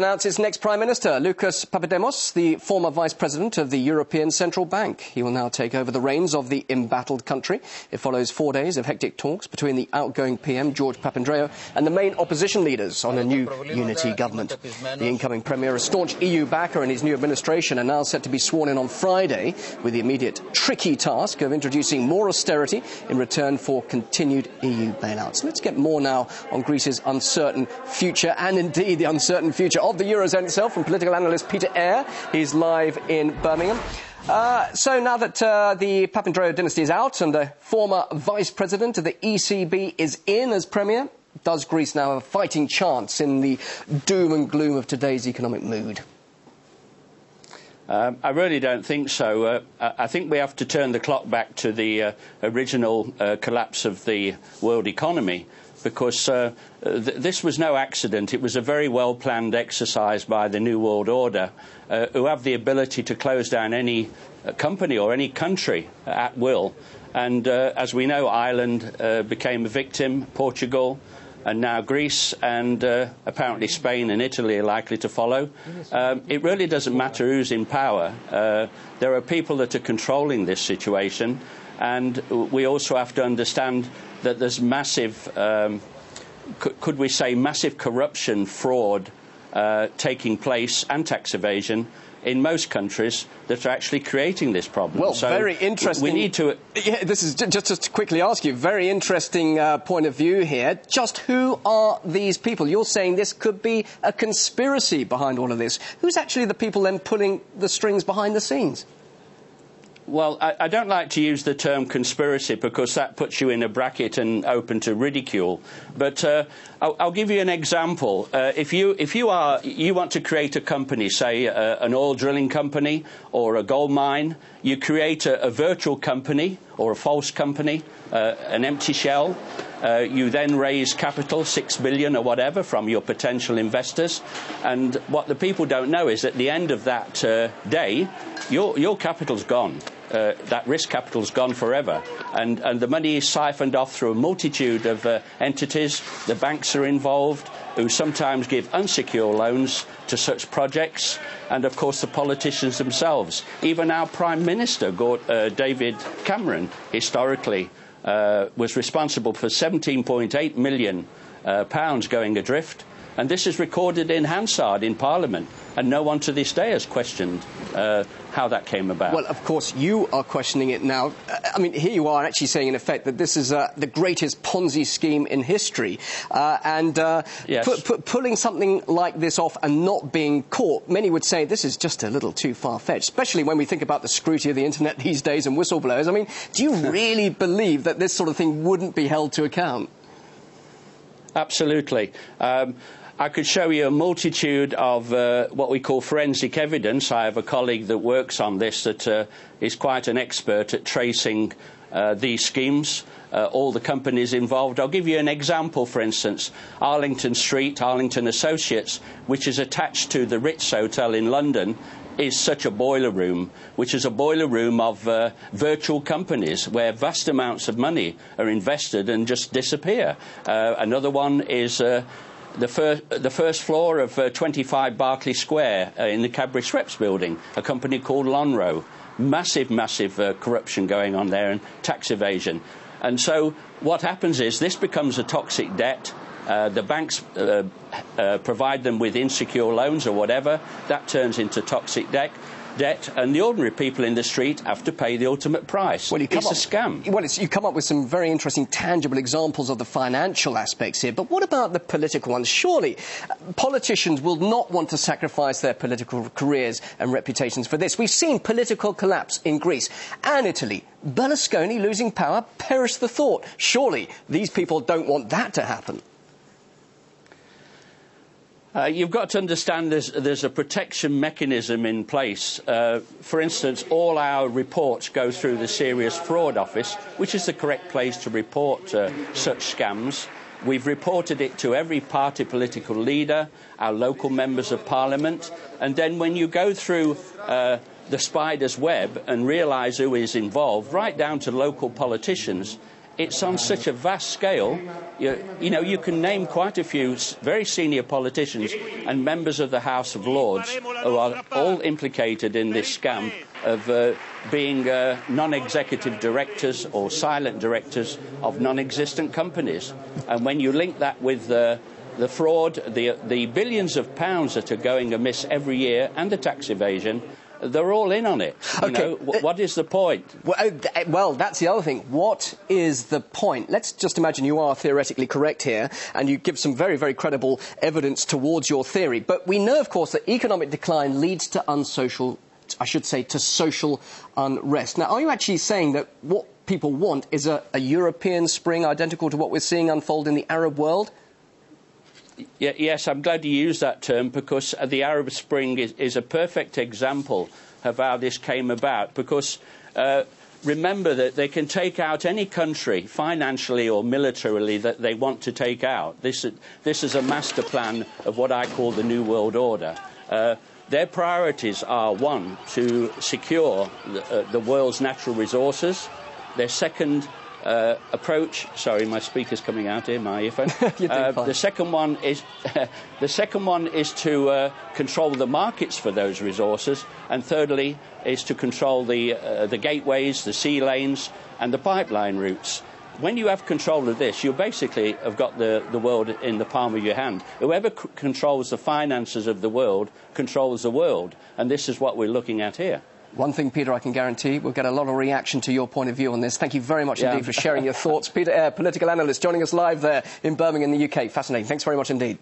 Announced its next Prime Minister, Lucas Papademos, the former Vice President of the European Central Bank. He will now take over the reins of the embattled country. It follows 4 days of hectic talks between the outgoing PM, George Papandreou, and the main opposition leaders on a new unity government. The incoming Premier, a staunch EU backer, and his new administration are now set to be sworn in on Friday with the immediate tricky task of introducing more austerity in return for continued EU bailouts. Let's get more now on Greece's uncertain future, and indeed the uncertain future of the Eurozone itself, from political analyst Peter Eyre. He's live in Birmingham. So now that the Papandreou dynasty is out and the former vice president of the ECB is in as premier, does Greece now have a fighting chance in the doom and gloom of today's economic mood? I really don't think so. I think we have to turn the clock back to the original collapse of the world economy, because this was no accident. It was a very well-planned exercise by the New World Order, who have the ability to close down any company or any country at will. And as we know, Ireland became a victim, Portugal, and now Greece, and apparently Spain and Italy are likely to follow. It really doesn't matter who's in power. There are people that are controlling this situation, and we also have to understand that there's massive, could we say, massive corruption, fraud taking place, and tax evasion in most countries that are actually creating this problem. Well, so very interesting. We need to... Yeah, this is just to quickly ask you, very interesting point of view here. Just who are these people? You're saying this could be a conspiracy behind all of this. Who's actually the people then pulling the strings behind the scenes? Well, I don't like to use the term conspiracy because that puts you in a bracket and open to ridicule. But I'll give you an example. If you want to create a company, say an oil drilling company or a gold mine, you create a virtual company or a false company, an empty shell. You then raise capital, 6 billion or whatever, from your potential investors. And what the people don't know is at the end of that day, your capital's gone. That risk capital's gone forever. And the money is siphoned off through a multitude of entities. The banks are involved, who sometimes give unsecured loans to such projects. And, of course, the politicians themselves. Even our Prime Minister, David Cameron, historically, was responsible for £17.8 million going adrift. And this is recorded in Hansard in Parliament. And no one to this day has questioned how that came about. Well, of course, you are questioning it now. I mean, here you are actually saying, in effect, that this is the greatest Ponzi scheme in history. Yes. Pulling something like this off and not being caught, many would say this is just a little too far-fetched, especially when we think about the scrutiny of the internet these days and whistleblowers. I mean, do you really believe that this sort of thing wouldn't be held to account? Absolutely. I could show you a multitude of what we call forensic evidence. I have a colleague that works on this that is quite an expert at tracing these schemes, all the companies involved. I'll give you an example, for instance. Arlington Street, Arlington Associates, which is attached to the Ritz Hotel in London, is such a boiler room, which is a boiler room of virtual companies where vast amounts of money are invested and just disappear. Another one is the first floor of 25 Berkeley Square in the Cadbury Schweppes building, a company called Lonrho. Massive corruption going on there and tax evasion. And so what happens is this becomes a toxic debt. The banks provide them with insecure loans or whatever. That turns into toxic debt, and the ordinary people in the street have to pay the ultimate price. Well, it's a scam. Well, you come up with some very interesting, tangible examples of the financial aspects here, but what about the political ones? Surely politicians will not want to sacrifice their political careers and reputations for this. We've seen political collapse in Greece and Italy. Berlusconi losing power, perish the thought. Surely these people don't want that to happen. You've got to understand there's a protection mechanism in place. For instance, all our reports go through the Serious Fraud Office, which is the correct place to report such scams. We've reported it to every party political leader, our local members of parliament, and then when you go through the spider's web and realise who is involved, right down to local politicians, it's on such a vast scale. You know, you can name quite a few very senior politicians and members of the House of Lords who are all implicated in this scam of being non-executive directors or silent directors of non-existent companies. And when you link that with the fraud, the billions of pounds that are going amiss every year, and the tax evasion, they're all in on it. You know, what is the point? Well, that's the other thing. What is the point? Let's just imagine you are theoretically correct here, and you give some very, very credible evidence towards your theory. But we know, of course, that economic decline leads to to social unrest. Now, are you actually saying that what people want is a European spring identical to what we're seeing unfold in the Arab world? Yes, I'm glad you used that term, because the Arab Spring is a perfect example of how this came about. Because remember that they can take out any country financially or militarily that they want to take out. This is a master plan of what I call the New World Order. Their priorities are, one, to secure the world's natural resources. Their second approach. Sorry, my speaker's coming out here. My earphone. The second one is to control the markets for those resources, and thirdly is to control the gateways, the sea lanes, and the pipeline routes. When you have control of this, you basically have got the world in the palm of your hand. Whoever controls the finances of the world controls the world, and this is what we're looking at here. One thing, Peter, I can guarantee, we'll get a lot of reaction to your point of view on this. Thank you very much indeed for sharing your thoughts. Peter Eyre, political analyst, joining us live there in Birmingham, in the UK. Fascinating. Thanks very much indeed.